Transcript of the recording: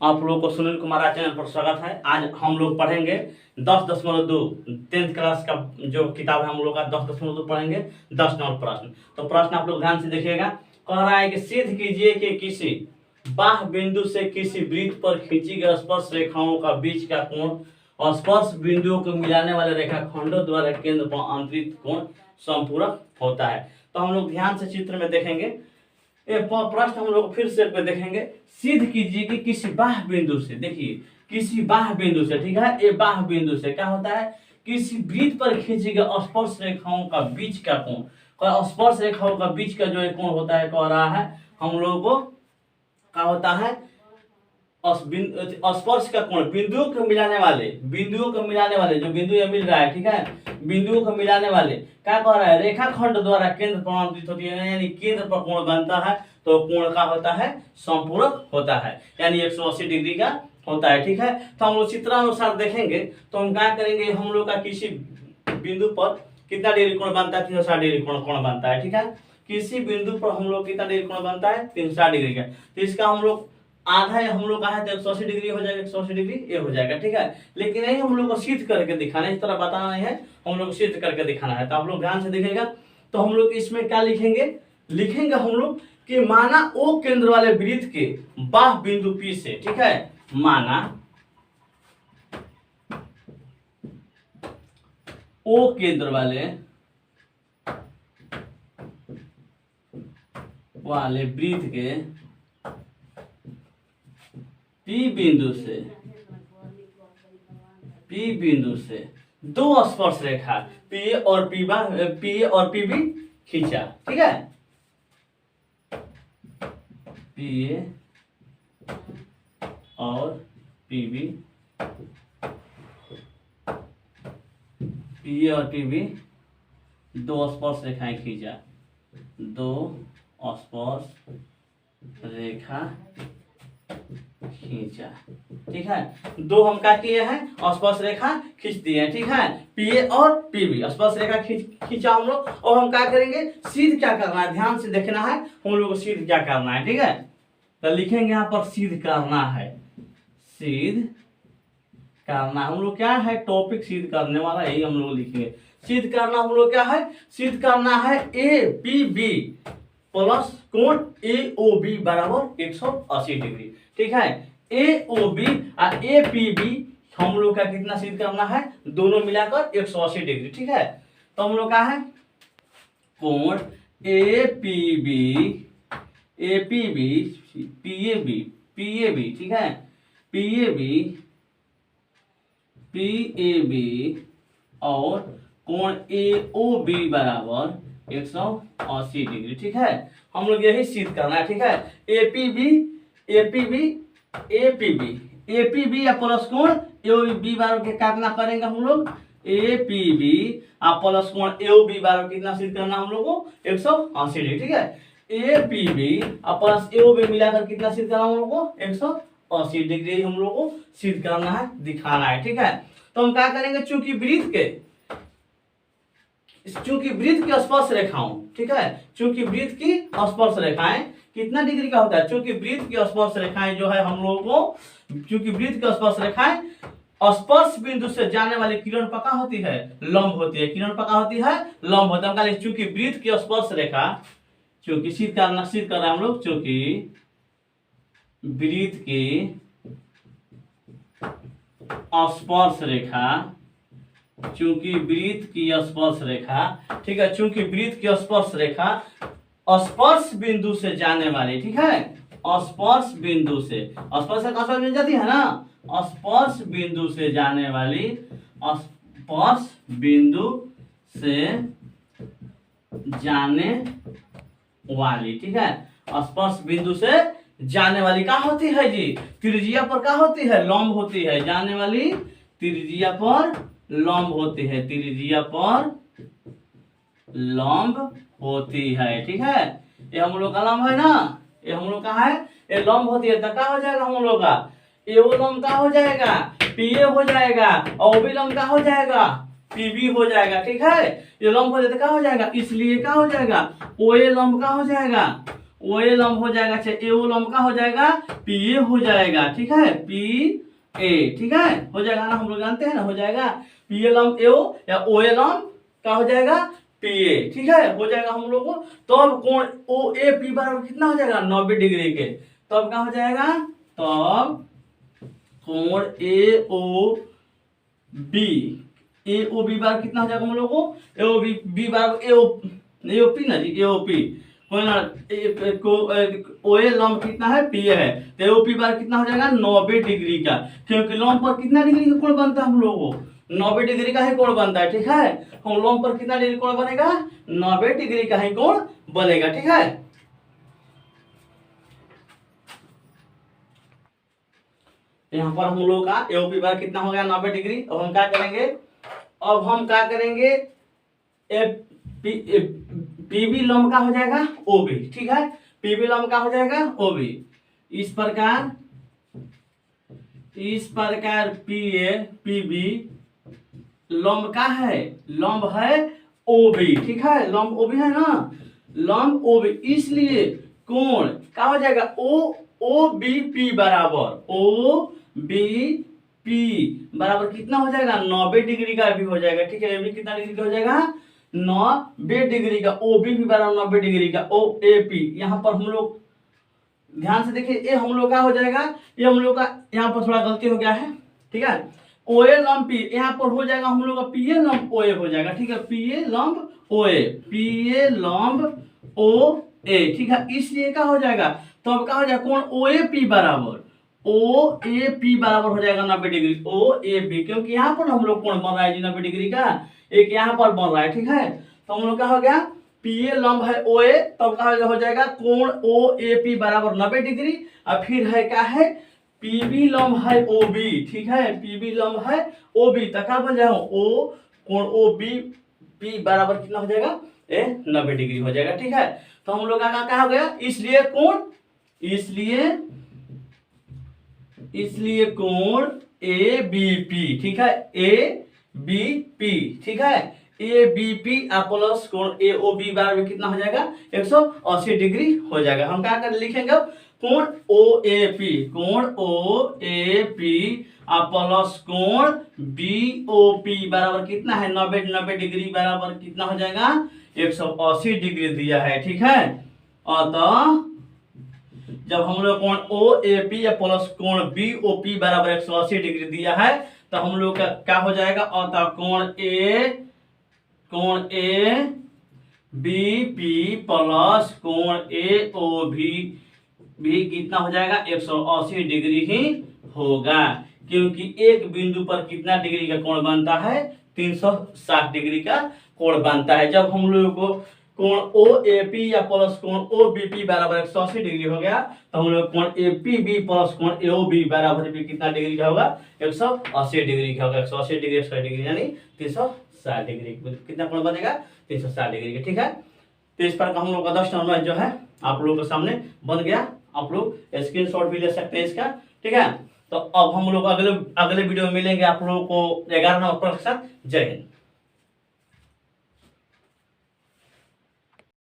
आप लोगों को सुनील कुमार चैनल पर स्वागत है। आज हम लोग पढ़ेंगे 10.2 10th क्लास का जो किताब है हम लोग का 10.2 पढ़ेंगे 10 नंबर प्रश्न। तो प्रश्न आप लोग ध्यान से देखिएगा। कह रहा है कि सिद्ध कीजिए कि किसी बाह्य बिंदु से किसी वृत्त पर खींची गई स्पर्श रेखाओं का बीच का कोण और स्पर्श बिंदुओं को मिलाने वाले रेखाखंडों द्वारा केंद्र पर अंतरित कोण संपूरक होता है। तो हम लोग ध्यान से चित्र में देखेंगे। ये प्रश्न हम लोग फिर से पे देखेंगे। सिद्ध कीजिए कि किसी बाह्य बिंदु से, देखिए किसी बाह्य बिंदु से, ठीक है, ये बाह्य बिंदु से क्या होता है, किसी वृत्त पर खींची गई स्पर्श रेखाओं का बीच का कोण, स्पर्श रेखाओं का बीच का जो कोण होता है, कह रहा है हम लोगों को क्या होता है, स्पर्श का कोण बिंदुओं को मिलाने वाले जो बिंदु ये मिल रहा है, ठीक है, बिंदुओं को मिलाने वाले क्या कह रहा है, रेखाखंड द्वारा केंद्र पर अंतरित होती है, यानी केंद्र पर कोण बनता है तो कोण का होता है संपूरक होता है, यानी 180 डिग्री का होता है, ठीक है। तो हम लोग चित्रानुसार देखेंगे तो हम क्या करेंगे, हम लोग का किसी बिंदु पर कितना डिग्री कोण बनता है, 360 डिग्री कोण बनता है, ठीक है। किसी बिंदु पर हम लोग कितना डिग्री कोण बनता है, 360 डिग्री का। तो इसका हम लोग आधा हम लोग का है तो 180 डिग्री हो जाएगा, 180 डिग्री ये हो जाएगा, ठीक है। लेकिन नहीं हम लोग को सिद्ध करके दिखाना है, इस तरह बताना नहीं है, हम लोग को सिद्ध करके दिखाना है। तो आप लोग ध्यान से देखिएगा। तो हम लोग इसमें क्या लिखेंगे हम लोग कि माना ओ केंद्र वाले वृत्त के बाह्य बिंदु P से, ठीक है, माना ओ केंद्र वाले वृत्त के P बिंदु से दो स्पर्श रेखा P और PB खींचा, ठीक है, PA और PB दो स्पर्श रेखाएं खींचा, दो स्पर्श रेखा खींचा, ठीक है। दो हम क्या किए हैं, स्पर्श रेखा खींच दिए हैं, ठीक है, PA और PB स्पर्श रेखा खींचा हम लोग। और हम क्या करेंगे, सिद्ध क्या करना है, ध्यान से देखना है हम लोग को सिद्ध क्या करना है, ठीक है। तो लिखेंगे यहाँ पर सिद्ध करना है, हम लोग क्या है, टॉपिक सिद्ध करने वाला यही हम लोग लिखेंगे। सिद्ध करना हम लोग क्या है, सिद्ध करना है APB प्लस कोण AOB बराबर 180 डिग्री, ठीक है। AOB और APB हम लोग का कितना सिद्ध करना है, दोनों मिलाकर 180 डिग्री, ठीक है। तो हम लोग का है कोण APB PAB, ठीक है, PAB और कोण AOB बराबर 180 डिग्री, ठीक है। हम लोग यही सिद्ध करना है, ठीक है। APB या प्लस कोण AOB बराबर के कितना करेंगे हम लोग, APB और प्लस कोण AOB बराबर कितना सिद्ध करना हम लोग को, 180 डिग्री, ठीक है। APB और प्लस AOB मिलाकर कितना सिद्ध करना हम लोग को, 180 डिग्री हम लोग को सिद्ध करना है, दिखाना है, ठीक है। तो हम क्या करेंगे, चूंकि वृत्त की स्पर्श रेखाओं, ठीक है, चूंकि वृत्त की स्पर्श रेखाएं कितना डिग्री का होता है, चूंकि वृत्त की स्पर्श रेखाएं जो है हम लोगों को, चूंकि वृत्त की स्पर्श रेखाएं स्पर्श बिंदु से जाने वाली किरण पका होती है, लंब होती है, किरण पका होती है, लंब होता है। चूंकि वृत्त की स्पर्श रेखा, चूंकि सिद्ध कर रहे हैं हम लोग, चूंकि वृत्त की स्पर्श रेखा, ठीक है, चूंकि वृत्त की स्पर्श रेखा स्पर्श बिंदु से जाने वाली, ठीक है, स्पर्श बिंदु से मिल जाती है ना, स्पर्श बिंदु से जाने वाली, ठीक है, स्पर्श बिंदु से जाने वाली क्या होती है जी, त्रिज्या पर क्या होती है, लंब होती है, जाने वाली त्रिज्या पर लंब होती है, ठीक है। ये हम लोग का लंब है ना, ये हम लोग का है, ये लंब होती है तो क्या हो जाएगा हम लोग का, ये वो लंब का हो जाएगा, PA हो जाएगा, और भी लंब का हो जाएगा, PB हो जाएगा, ठीक है। ये लंब हो जाए तो क्या हो जाएगा, इसलिए क्या हो जाएगा, OA लंब का हो जाएगा, ओ ए लंब हो जाएगा, अच्छा ए ओ लंब का हो जाएगा पी ए हो जाएगा, ठीक है, पी ए, ठीक है, हो जाएगा ना, हम लोग जानते हैं ना, हो जाएगा पी ए लंब ए ओ या ओ ए लंब का हो जाएगा पी ए, ठीक है, हो जाएगा हम लोग को। तो अब कोण ओ ए पी बराबर कितना हो जाएगा 90 डिग्री के, तब क्या हो जाएगा, तब कोण ए ओ बी, ए ओ बी बार कितना हो जाएगा हम लोग को, ए ओ बी बार ए ओ पी ना जी, ए ओ पी ओ ए लंब कितना है पी ए है, तो ए ओ पी बार कितना हो जाएगा 90 डिग्री का, क्योंकि लंब पर कितना डिग्री का कोण बनता है हम लोग को, 90 डिग्री का ही कोण बनता है, ठीक है, हम लंब पर कितना डिग्री कोण बनेगा 90 डिग्री का ही कोण बनेगा, ठीक है। यहाँ पर हम लोग का एओपी बार कितना हो गया 90 डिग्री। अब हम क्या करेंगे, अब हम क्या करेंगे, पीबी लंब का हो जाएगा ओबी, ठीक है, पीबी लंब का हो जाएगा ओबी, इस प्रकार पीए पीबी लंब का है, लंब है ओबी, ठीक है, लंब ओबी है ना, लंब ओबी, इसलिए कोण क्या हो जाएगा ओ बी पी बराबर ओ बी पी बराबर कितना हो जाएगा 90 डिग्री का भी हो जाएगा, ठीक है, भी कितना डिग्री का हो जाएगा 90 डिग्री का, ओ बी बराबर 90 डिग्री का, ओ ए पी, यहाँ पर हम लोग ध्यान से देखिए, ये हम लोग का हो जाएगा, ये हम लोग का यहाँ पर थोड़ा गलती हो गया है, ठीक है, ओ ए लंब पी यहाँ पर हो जाएगा हम लोग का पी ए लंब ओ ए हो जाएगा, ठीक है, पी ए लंब ओ ए, पी ए लंब ओ ए, ठीक है, इसलिए क्या हो जाएगा, तो अब क्या हो जाएगा कोण ओ ए पी बराबर हो जाएगा 90 डिग्री, ओ ए पी, क्योंकि यहाँ पर हम लोग कोण बन रहा है जी 90 डिग्री का, एक यहाँ पर बन रहा है, ठीक है, तो हम लोग क्या हो गया पी ए लंब है ओ ए, तब क्या हो जाएगा कोण ओ ए पी बराबर 90 डिग्री, और फिर है क्या है पीबी लंब है ओ बी, ठीक है, पीबी लंब है ओ बी, तो क्या बन जाएगा ओ कोण ओ बी पी बराबर कितना हो जाएगा 90 डिग्री हो जाएगा, ठीक है, तो हम लोग का क्या हो गया, इसलिए कोण ए बी पी, ठीक है, ए बी पी, ठीक है, ए बी पी प्लस कोण ए ओ बी बराबर कितना हो जाएगा 180 डिग्री हो जाएगा। हम क्या कर लिखेंगे कोण ओ ए पी प्लस कोण बी ओ पी बराबर कितना है 90 डिग्री बराबर कितना हो जाएगा 180 डिग्री दिया है, ठीक है, अतः जब हम लोग कोण ओ ए पी प्लस कोण बी ओ पी बराबर 180 डिग्री दिया है, तो हम लोग का क्या हो जाएगा, अतः कोण ए बी पी प्लस कोण ए ओ भी कितना हो जाएगा 180 डिग्री ही होगा, क्योंकि एक बिंदु पर कितना डिग्री का कोण बनता है 360 डिग्री का कोण बनता है। जब हम लोग को कोण ओ ए पी या प्लस कोण ओ बी पी बराबर 180 डिग्री हो गया, तो हम लोग कोण ए पी बी प्लस कोण ए ओ बी बराबर भी कितना डिग्री का होगा 180 डिग्री का होगा, 180 डिग्री 100 डिग्री यानी 360 डिग्री, कितना कोण बनेगा 360 डिग्री का, ठीक है। तो इस पर हम लोग का 10 नंबर जो है आप लोगों के सामने बन गया, आप लोग स्क्रीनशॉट भी ले सकते हैं इसका, ठीक है। तो अब हम लोग अगले वीडियो में मिलेंगे आप लोगों को 11 नंबर प्रश्न के साथ। जय हिंद।